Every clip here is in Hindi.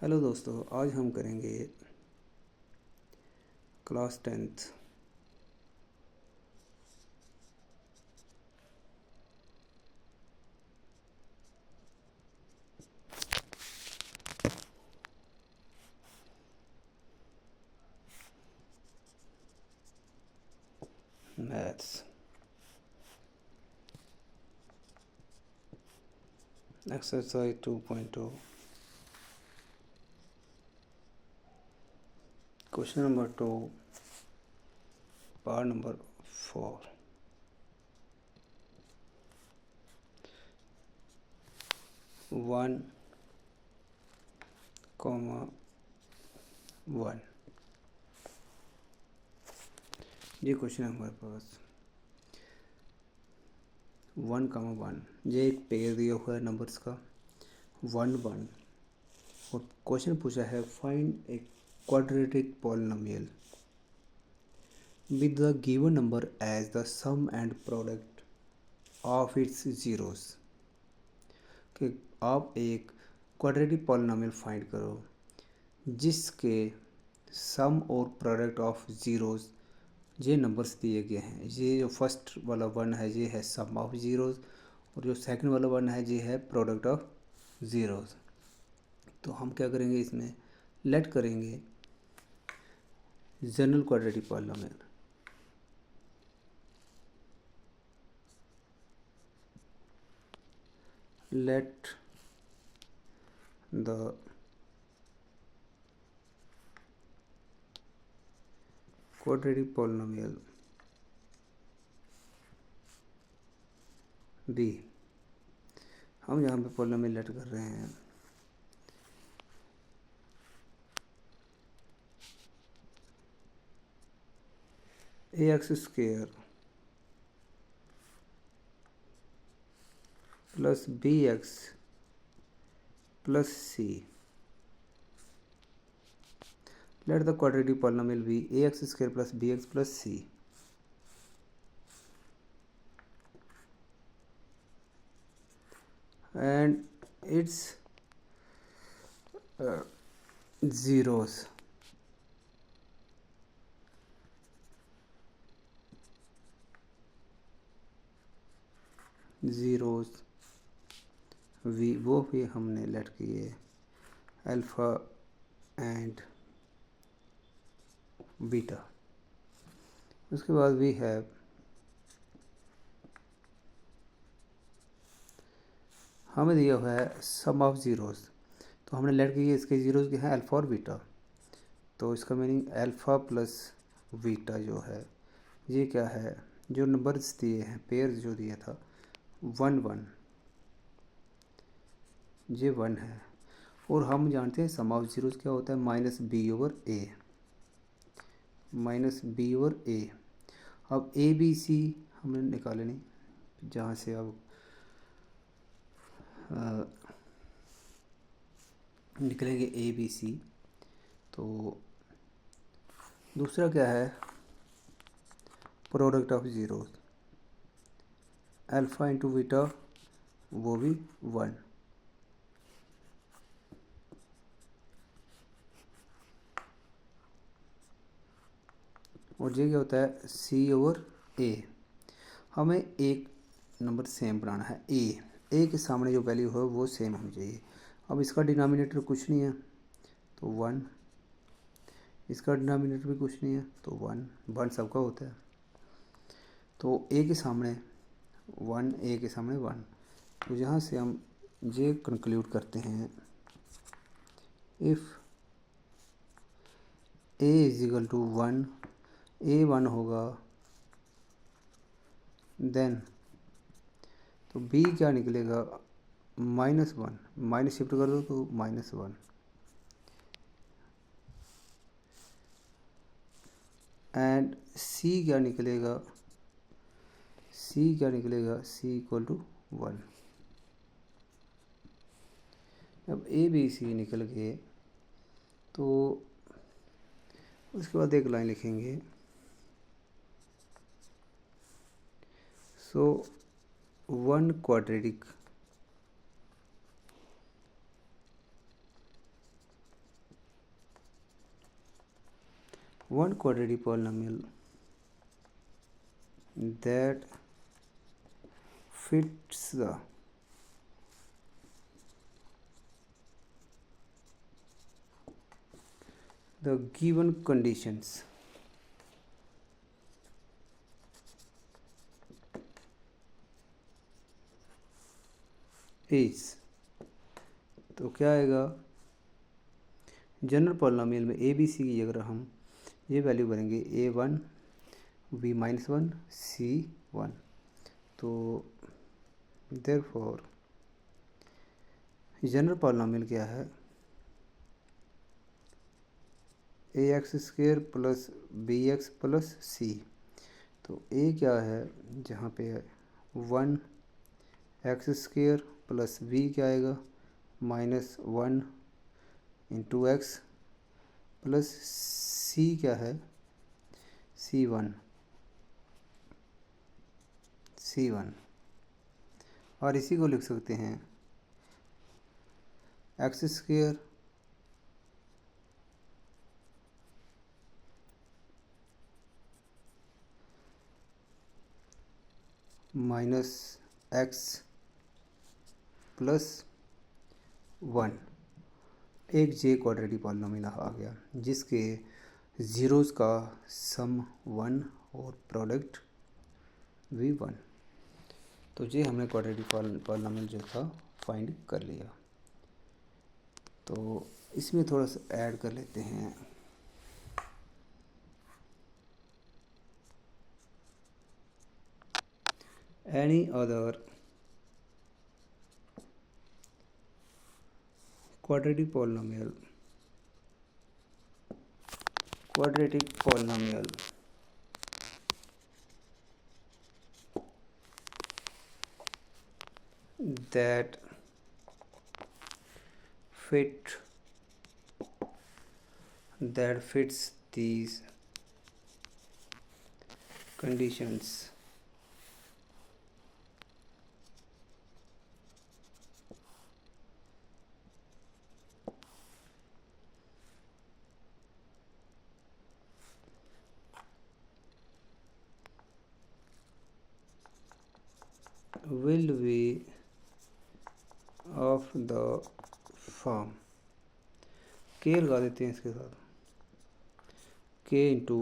हेलो दोस्तों, आज हम करेंगे class 10th maths exercise 2.2 question number 2 part number 4 1, 1 ये क्वेश्चन है हमारे पास 1, 1 ये एक पेयर दिया हुआ है नंबर्स का 1, 1 और क्वेश्चन पूछा है find a quadratic polynomial with the given number as the sum and product of its zeros कि आप एक क्वाड्रेटिक पॉलिनोमियल फाइंड करो जिसके सम और प्रोडक्ट ऑफ ज़ीरोज़ ये नंबर्स दिए गए हैं। ये जो फर्स्ट वाला वन है ये है सम ऑफ ज़ीरोज़ और जो सेकंड वाला वन है ये है प्रोडक्ट ऑफ ज़ीरोज़। तो हम क्या करेंगे, इसमें लेट करेंगे general quadratic polynomial. let the quadratic polynomial b, हम यहाँ पे पॉलिनोमियल लेट कर रहे हैं ax square plus bx plus c। let the quadratic polynomial be ax square plus bx plus c and its zeros v वो भी हमने लेट किए अल्फ़ा एंड बीटा। उसके बाद वी हैव हमें दिया हुआ है सम ऑफ ज़ीरोज़, तो हमने लेट किए इसके ज़ीरोज़ के हैं अल्फ़ा और बीटा। तो इसका मीनिंग अल्फ़ा प्लस बीटा जो है ये क्या है, जो नंबर्स दिए हैं पेयर जो दिया था 1, 1 ये 1 है और हम जानते हैं सम ऑफ ज़ीरोज़ क्या होता है माइनस बी ओवर ए। अब ए बी सी हमने निकाले नहीं, जहाँ से अब निकलेंगे ए बी सी। तो दूसरा क्या है product of zeros alpha into beta वो भी 1। और ये क्या होता है सी ओवर ए। हमें एक नंबर सेम बनाना है ए के सामने जो वैल्यू है वो सेम होनी चाहिए। अब इसका डिनोमिनेटर कुछ नहीं है तो 1, इसका डिनोमिनेटर भी कुछ नहीं है तो 1 सबका होता है। तो ए के सामने 1 ए के सामने 1, तो यहाँ से हम ये कंक्लूड करते हैं if A is equal to 1 A 1 होगा देन तो बी क्या निकलेगा -1, माइनस शिफ्ट कर दो तो -1 एंड सी क्या निकलेगा सी इक्वल टू 1। अब ए बी सी निकल गए तो उसके बाद एक लाइन लिखेंगे सो 1 quadratic one quadratic polynomial that fits the given conditions is, तो क्या आएगा, जनरल पॉलिनोमियल में ए बी सी की अगर हम ये वैल्यू करेंगे a1 b-1 c1, तो देयरफॉर जनरल पॉलिनोमियल क्या है, ax² plus bx plus c। तो a क्या है, जहाँ पे 1x² प्लस b क्या आएगा -1 इंटू एक्स प्लस c क्या है c1 और इसी को लिख सकते हैं x² माइनस एक्स प्लस 1, एक जे क्वाड्रेटिक पॉलिनोमियल आ गया जिसके ज़ीरोज़ का सम 1 और प्रोडक्ट भी 1। तो ये हमने क्वाड्रेटिक पॉलिनोमियल जो था फाइंड कर लिया। तो इसमें थोड़ा सा ऐड कर लेते हैं, any other quadratic polynomial that fits these conditions will be of the form, k लगा देते हैं इसके साथ, k into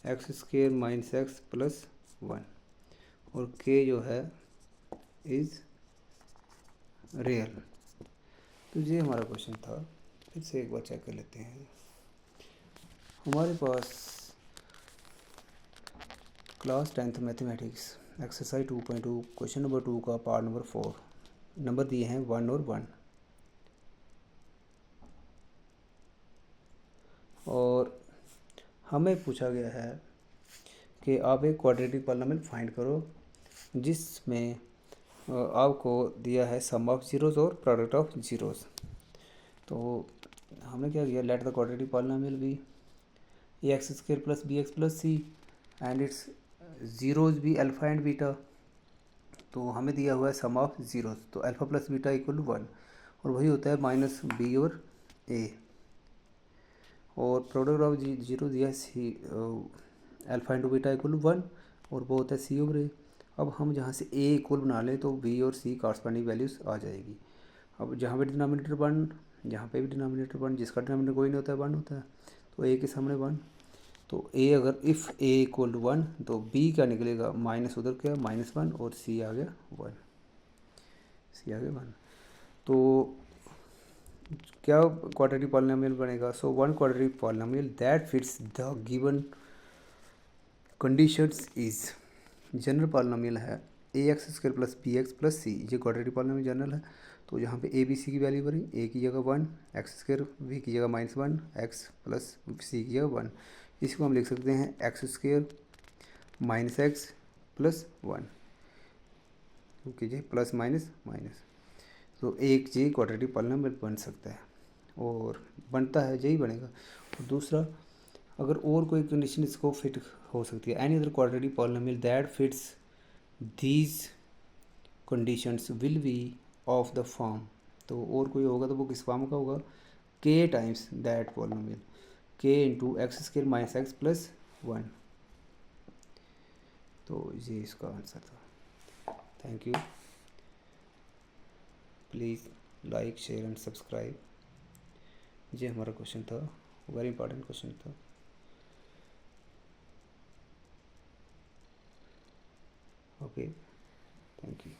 x² minus x plus 1 और k जो है इज़ रियल। तो ये हमारा क्वेश्चन था। फिर से एक बार चेक कर लेते हैं। हमारे पास class 10th mathematics exercise 2.2 question number 2 का पार्ट नंबर 4 नंबर दिए हैं 1 और 1, और हमें पूछा गया है कि आप एक क्वाड्रेटिक पॉलिनोमियल फाइंड करो जिसमें आपको दिया है सम ऑफ ज़ीरोज़ और प्रोडक्ट ऑफ ज़ीरोज़। तो हमने क्या किया, let the quadratic polynomial be ax² plus bx plus C and its zeros भी अल्फ़ा एंड बीटा। तो हमें दिया हुआ है सम ऑफ ज़ीरोज़, तो alpha plus beta equal to 1 और वही होता है माइनस बी और ए, और प्रोडक्ट ऑफ जीरो दिया है C alpha into beta equal to 1 और वो होता है सी ओवर ए। अब हम जहाँ से ए इक्वल बना लें तो बी और सी कॉरस्पॉन्डिंग वैल्यूज़ आ जाएगी। अब जहाँ पे डिनोमिनेटर 1, जहाँ पे भी डिनोमिनेटर 1, जिसका डिनोमिनेटर कोई नहीं होता है 1 होता है, तो ए के सामने 1, तो ए अगर इफ़ ए इक्वल टू 1 तो बी क्या निकलेगा माइनस उधर क्या -1 और सी आ गया 1, तो क्या क्वाड्रेटिक पॉलिनोमियल बनेगा। So one quadratic polynomial that fits the given conditions is, general polynomial है ax² प्लस bx प्लस सी, ये क्वाड्रेटिक पॉलिनोमियल जनरल है। तो यहाँ पे a b c की वैल्यू भरी, a की जगह 1, x² b की जगह -1, x प्लस c की जगह 1, इसको हम लिख सकते हैं x² माइनस एक्स प्लस 1, कीजिए प्लस माइनस माइनस, तो एक जी क्वाड्रेटिक पॉलिनोमियल बन सकता है और बनता है, यही बनेगा। और दूसरा, अगर और कोई कंडीशन इसको फिट हो सकती है, any other quadratic polynomial that fits these conditions will be of the form, तो और कोई होगा तो वो किस फॉर्म का होगा, k टाइम्स दैट पॉलिनोमियल। के into x square minus x plus 1। तो ये इसका आंसर था। Thank you. Please like share and subscribe. ये हमारा क्वेश्चन था, वेरी इंपॉर्टेंट क्वेश्चन था। Okay, thank you.